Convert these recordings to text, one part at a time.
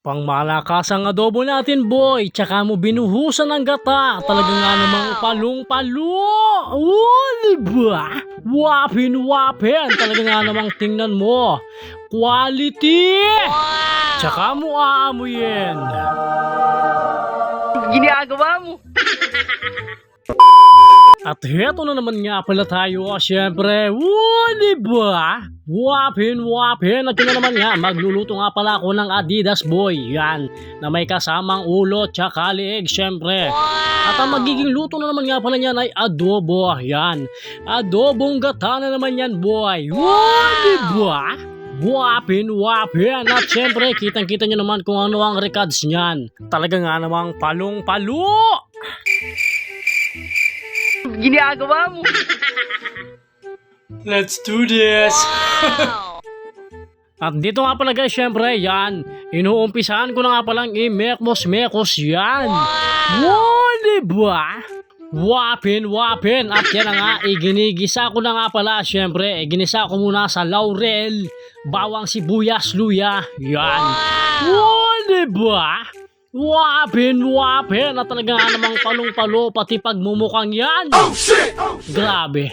Pangmalakasang adobo natin, boy. Tsaka mo binuhusan ng gata. Talaga nga namang palong-palo. Oo, diba? Wapin-wapin. Talaga nga namang tingnan mo. Quality. Tsaka mo aamuyin. Ginagawa mo. At heto na naman nga pala tayo, syempre, diba? Wapin-wapin. At yun na naman nga, magluluto nga pala ako ng Adidas, boy. Yan, na may kasamang ulo tsaka leeg, syempre. At ang magiging luto na naman nga pala niyan ay adobo. Yan, adobong gata na naman yan, boy. Diba? Wapin-wapin. At syempre, kitang-kita nyo naman kung ano ang recads niyan. Talaga nga namang palong-palo. Ginagawa mo. Let's do this! At dito nga pala guys, syempre, yan. Inuumpisahan ko na nga palang i-mekmos-mekos yan. Diba? Wapin-wapin. At yan na nga, iginigisa ko na nga pala, syempre. Ginisa ko muna sa laurel, bawang sibuyas, luya. Yan. Diba? Wapin-wapin. At talaga nga namang palong-palo, pati pagmumukhang yan. Oh shit! Oh shit! Grabe.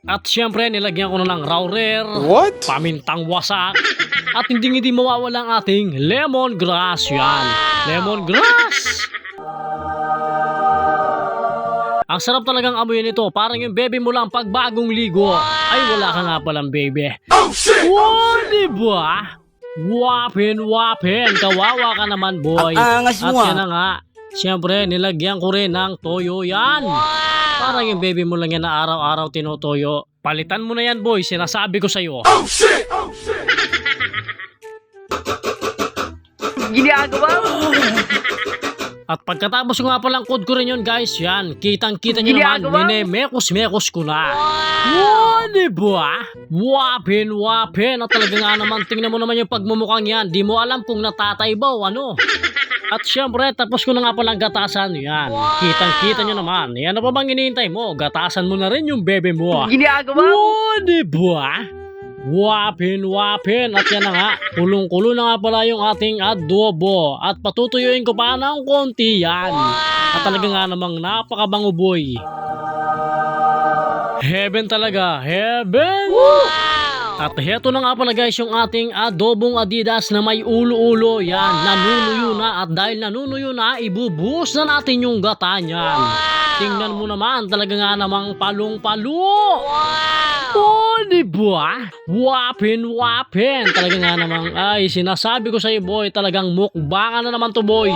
At syempre, nilagyan ko na ng rawrer, What? pamintang wasak, at hindi mawawala ang ating lemongrass. Yan, lemongrass. Ang sarap talagang amoyin ito. Parang yung baby mo lang pag bagong ligo. Ay, wala ka nga palang baby. Oh shit! Diba? Wapin-wapin. Kawawa ka naman, boy. Angas At mo, yan na nga, syempre, nilagyan ko rin ng toyo yan. Parang yung baby mo lang yan na araw-araw tinutoyo. Palitan mo na yan, boy. Sinasabi ko sa'yo. Oh shit! Oh shit! Ginagawa mo. At pagkatapos ko nga palang code ko rin yun, guys. Yan, kitang-kita nyo naman. Ginagawa mo. Minemekos-mekos ko na. Diba? Wapin-wapin. At talaga nga naman, tingnan mo naman yung pagmumukhang yan. Di mo alam kung natatay ba o ano. At syempre, tapos ko na nga palang gatasan. Yan, kitang-kita nyo naman. Yan na pa bang hinihintay mo? Gatasan mo na rin yung bebe mo. Ginagawa mo. Diba? Wapin-wapin. At yan na nga, kulong-kulo na nga pala yung ating adobo. At patutuyuin ko pa ng konti yan. At talaga nga namang napakabango, boy. Heaven talaga, heaven! At heto na nga pala guys yung ating adobong Adidas na may ulo-ulo. Yan, nanunuyo na. At dahil nanunuyo na, ibubuhos na natin yung gata niyan. Tingnan mo naman, talaga nga namang palong-palo. Diba? Wapin-wapin. Talaga nga namang, ay, sinasabi ko sa'yo, boy, talagang mukbangan na naman to, boy.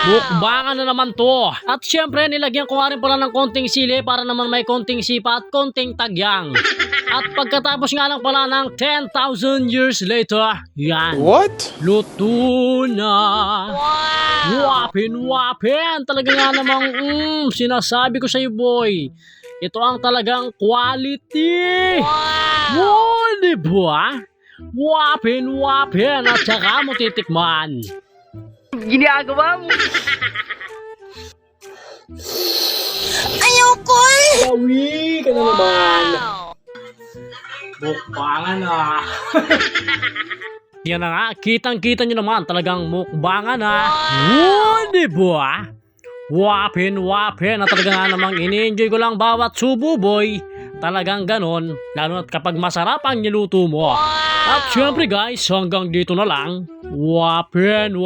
Mukbangan na naman to. At syempre, nilagyan ko nga rin pala ng konting sili para naman may konting sipa at konting tagyang. At pagkatapos nga lang pala ng 10,000 years later, yan. What? Luto na. Wapin-wapin. Talaga nga namang, sinasabi ko sa'yo, boy. Ito ang talagang quality. Diba? Wapin-wapin. At saka mo titikman. Ginagawa mo. Ayoko eh! Gawi ka na naman. Mukbangan na. Yan na nga, kitang-kita nyo naman, talagang mukbangan na. Diba? Wapin-wapin. At talaga nga namang ini-enjoy ko lang bawat subo, boy. Talagang ganon, lalo at kapag masarap ang niluto mo. At syempre guys, hanggang dito na lang. Wapin-wapin.